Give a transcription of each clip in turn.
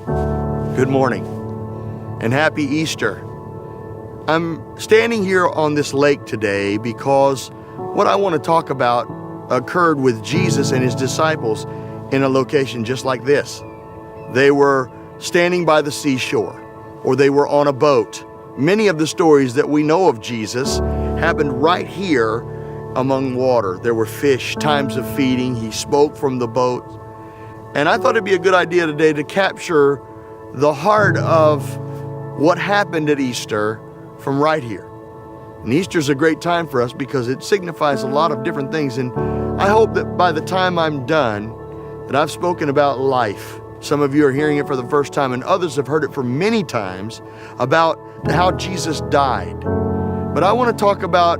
Good morning and happy Easter. I'm standing here on this lake today because what I want to talk about occurred with Jesus and his disciples in a location just like this. They were standing by the seashore, or they were on a boat. Many of the stories that we know of Jesus happened right here among water. There were fish, times of feeding. He spoke from the boat. And I thought it'd be a good idea today to capture the heart of what happened at Easter from right here. And Easter's a great time for us because it signifies a lot of different things. And I hope that by the time I'm done, that I've spoken about life. Some of you are hearing it for the first time, and others have heard it for many times about how Jesus died. But I want to talk about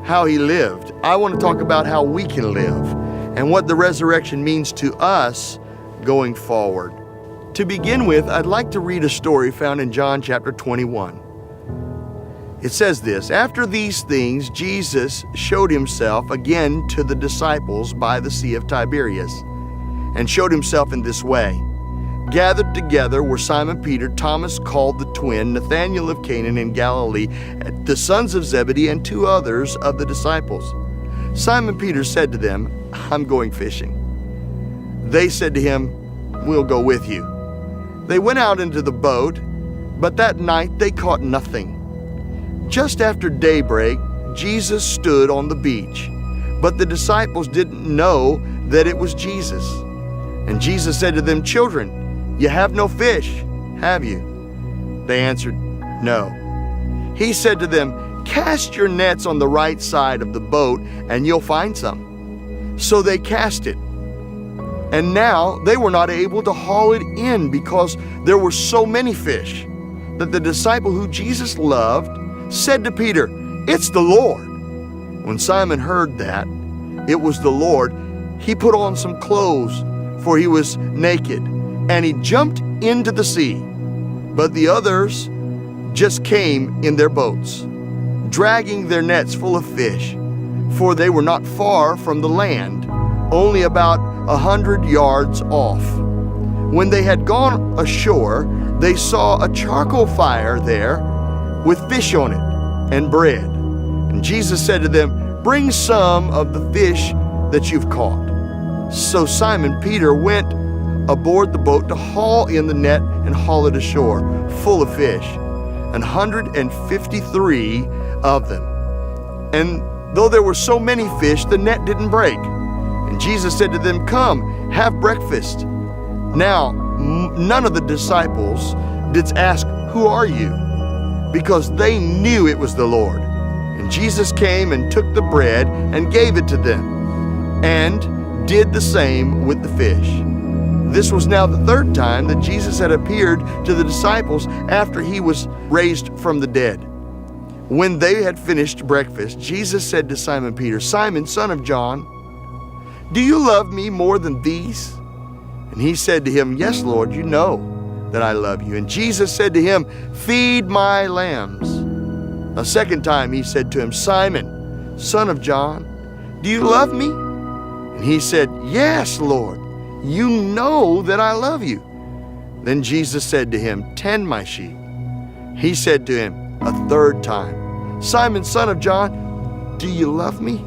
how he lived. I want to talk about how we can live and what the resurrection means to us going forward. To begin with, I'd like to read a story found in John chapter 21. It says this: "After these things, Jesus showed himself again to the disciples by the Sea of Tiberias, and showed himself in this way. Gathered together were Simon Peter, Thomas called the twin, Nathanael of Cana in Galilee, the sons of Zebedee, and two others of the disciples. Simon Peter said to them, 'I'm going fishing.' They said to him, 'We'll go with you.' They went out into the boat, but that night they caught nothing. Just after daybreak, Jesus stood on the beach, but the disciples didn't know that it was Jesus. And Jesus said to them, 'Children, you have no fish, have you?' They answered, 'No.' He said to them, 'Cast your nets on the right side of the boat, and you'll find some.' So they cast it. And now they were not able to haul it in because there were so many fish, that the disciple who Jesus loved said to Peter, 'It's the Lord.' When Simon heard that it was the Lord, he put on some clothes, for he was naked, and he jumped into the sea. But the others just came in their boats, dragging their nets full of fish, for they were not far from the land, only about 100 yards off. When they had gone ashore, they saw a charcoal fire there with fish on it and bread. And Jesus said to them, 'Bring some of the fish that you've caught.' So Simon Peter went aboard the boat to haul in the net and haul it ashore, full of fish, 153 of them. And though there were so many fish, the net didn't break. And Jesus said to them, 'Come, have breakfast.' Now, none of the disciples did ask, 'Who are you?' because they knew it was the Lord. And Jesus came and took the bread and gave it to them, and did the same with the fish. This was now the third time that Jesus had appeared to the disciples after he was raised from the dead. When they had finished breakfast, Jesus said to Simon Peter, 'Simon, son of John, do you love me more than these?' And he said to him, 'Yes, Lord, you know that I love you.' And Jesus said to him, 'Feed my lambs.' A second time he said to him, 'Simon, son of John, do you love me?' And he said, 'Yes, Lord, you know that I love you.' Then Jesus said to him, 'Tend my sheep.' He said to him a third time, 'Simon, son of John, do you love me?'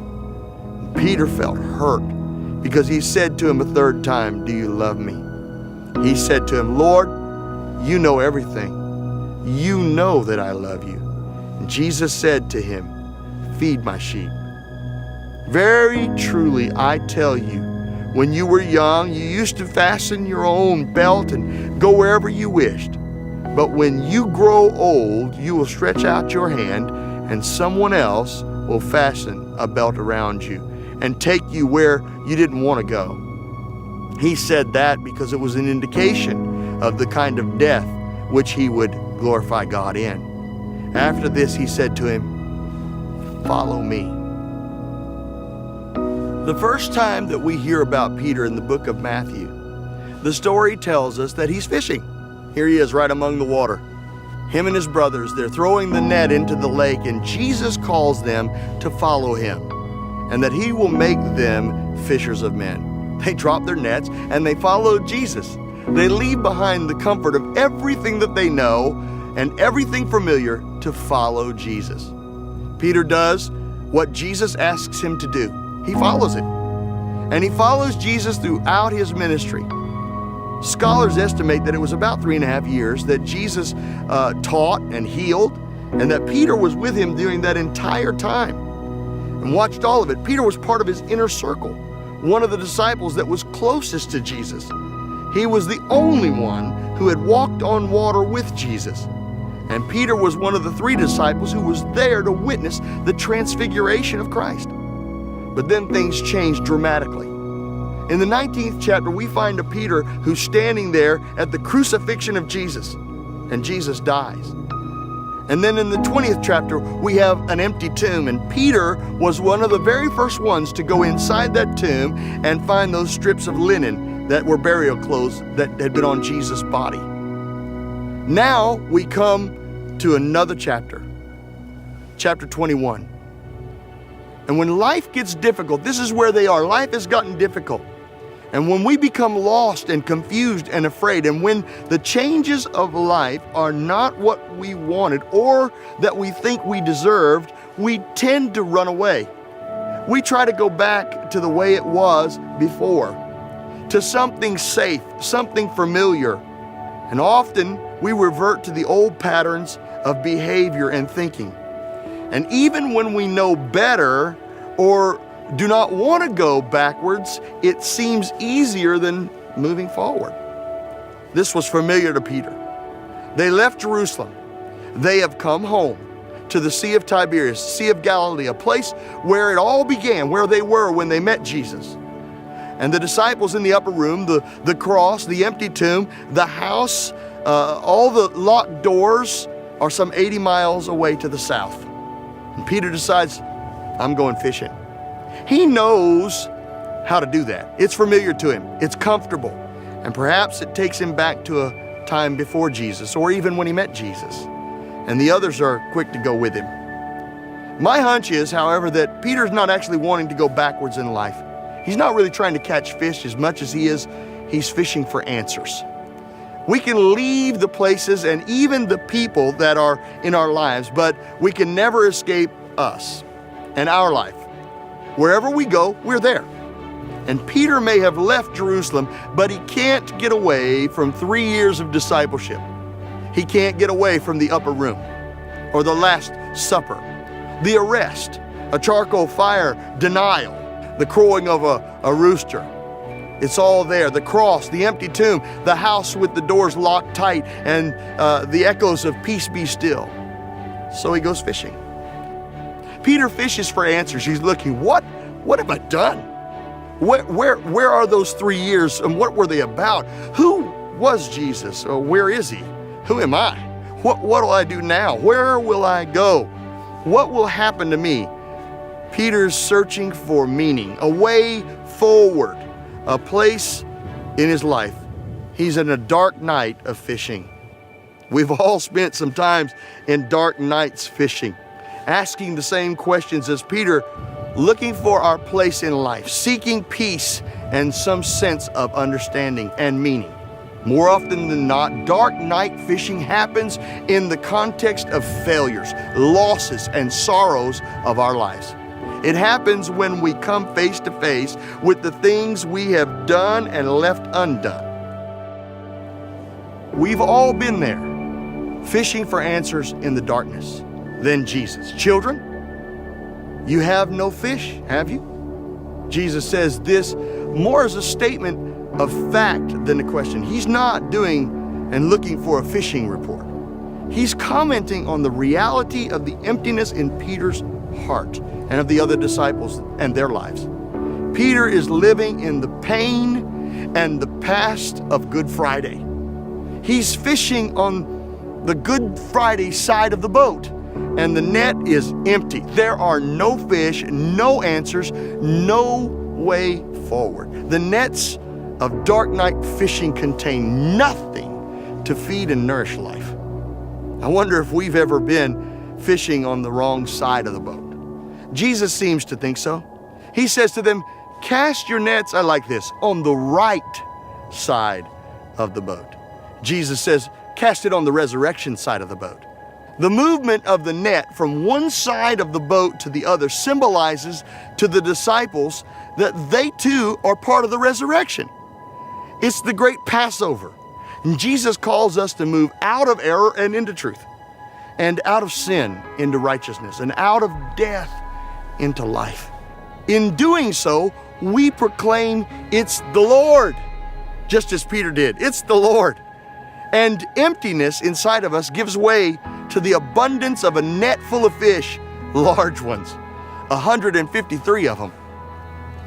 Peter felt hurt because he said to him a third time, 'Do you love me?' He said to him, 'Lord, you know everything. You know that I love you.' And Jesus said to him, 'Feed my sheep. Very truly, I tell you, when you were young, you used to fasten your own belt and go wherever you wished. But when you grow old, you will stretch out your hand, and someone else will fasten a belt around you and take you where you didn't want to go.' He said that because it was an indication of the kind of death which he would glorify God in. After this, he said to him, 'Follow me.'" The first time that we hear about Peter in the book of Matthew, the story tells us that he's fishing. Here he is right among the water. Him and his brothers, they're throwing the net into the lake, and Jesus calls them to follow him and that he will make them fishers of men. They dropped their nets and they followed Jesus. They leave behind the comfort of everything that they know and everything familiar to follow Jesus. Peter does what Jesus asks him to do. He follows it. And he follows Jesus throughout his ministry. Scholars estimate that it was about 3.5 years that Jesus taught and healed, and that Peter was with him during that entire time and watched all of it. Peter was part of his inner circle, one of the disciples that was closest to Jesus. He was the only one who had walked on water with Jesus. And Peter was one of the 3 disciples who was there to witness the transfiguration of Christ. But then things changed dramatically. In the 19th chapter, we find a Peter who's standing there at the crucifixion of Jesus, and Jesus dies. And then in the 20th chapter, we have an empty tomb, and Peter was one of the very first ones to go inside that tomb and find those strips of linen that were burial clothes that had been on Jesus' body. Now we come to another chapter, chapter 21. And when life gets difficult, this is where they are. Life has gotten difficult. And when we become lost and confused and afraid, and when the changes of life are not what we wanted or that we think we deserved, we tend to run away. We try to go back to the way it was before, to something safe, something familiar. And often we revert to the old patterns of behavior and thinking. And even when we know better or do not want to go backwards, it seems easier than moving forward. This was familiar to Peter. They left Jerusalem. They have come home to the Sea of Tiberias, Sea of Galilee, a place where it all began, where they were when they met Jesus. And the disciples in the upper room, the cross, the empty tomb, the house, all the locked doors are some 80 miles away to the south. And Peter decides, I'm going fishing. He knows how to do that. It's familiar to him. It's comfortable. And perhaps it takes him back to a time before Jesus, or even when he met Jesus. And the others are quick to go with him. My hunch is, however, that Peter's not actually wanting to go backwards in life. He's not really trying to catch fish as much as he's fishing for answers. We can leave the places and even the people that are in our lives, but we can never escape us and our life. Wherever we go, we're there. And Peter may have left Jerusalem, but he can't get away from 3 years of discipleship. He can't get away from the upper room, or the Last Supper, the arrest, a charcoal fire, denial, the crowing of a rooster. It's all there. The cross, the empty tomb, the house with the doors locked tight, and the echoes of peace be still. So he goes fishing. Peter fishes for answers. He's looking, what have I done? Where are those 3 years, and what were they about? Who was Jesus? Or where is he? Who am I? What will I do now? Where will I go? What will happen to me? Peter's searching for meaning, a way forward, a place in his life. He's in a dark night of fishing. We've all spent some times in dark nights fishing, asking the same questions as Peter, looking for our place in life, seeking peace and some sense of understanding and meaning. More often than not, dark night fishing happens in the context of failures, losses, and sorrows of our lives. It happens when we come face to face with the things we have done and left undone. We've all been there, fishing for answers in the darkness. Then Jesus. Children, you have no fish, have you? Jesus says this more as a statement of fact than a question. He's not doing and looking for a fishing report. He's commenting on the reality of the emptiness in Peter's heart and of the other disciples and their lives. Peter is living in the pain and the past of Good Friday. He's fishing on the Good Friday side of the boat, and the net is empty. There are no fish, no answers, no way forward. The nets of dark night fishing contain nothing to feed and nourish life. I wonder if we've ever been fishing on the wrong side of the boat. Jesus seems to think so. He says to them, cast your nets, I like this, on the right side of the boat. Jesus says, cast it on the resurrection side of the boat. The movement of the net from one side of the boat to the other symbolizes to the disciples that they too are part of the resurrection. It's the great Passover. And Jesus calls us to move out of error and into truth, and out of sin into righteousness, and out of death into life. In doing so, we proclaim it's the Lord, just as Peter did. It's the Lord. And emptiness inside of us gives way to the abundance of a net full of fish, large ones, 153 of them.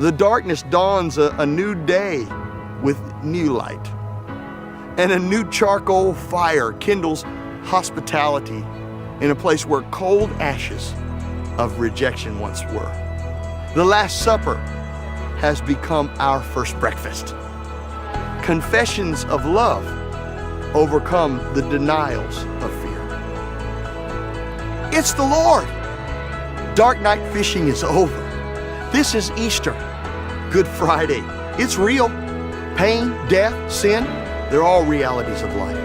The darkness dawns a new day with new light. And a new charcoal fire kindles hospitality in a place where cold ashes of rejection once were. The Last Supper has become our first breakfast. Confessions of love overcome the denials of fear. It's the Lord. Dark night fishing is over. This is Easter, Good Friday. It's real. Pain, death, sin, they're all realities of life.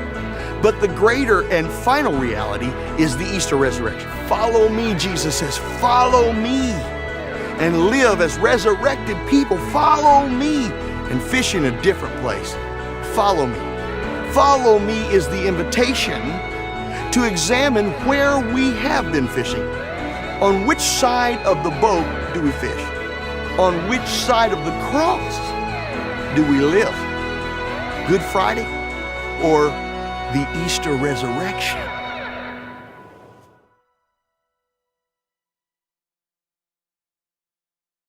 But the greater and final reality is the Easter resurrection. Follow me, Jesus says, follow me and live as resurrected people. Follow me and fish in a different place. Follow me. Follow me is the invitation to examine where we have been fishing. On which side of the boat do we fish? On which side of the cross do we live? Good Friday or the Easter resurrection?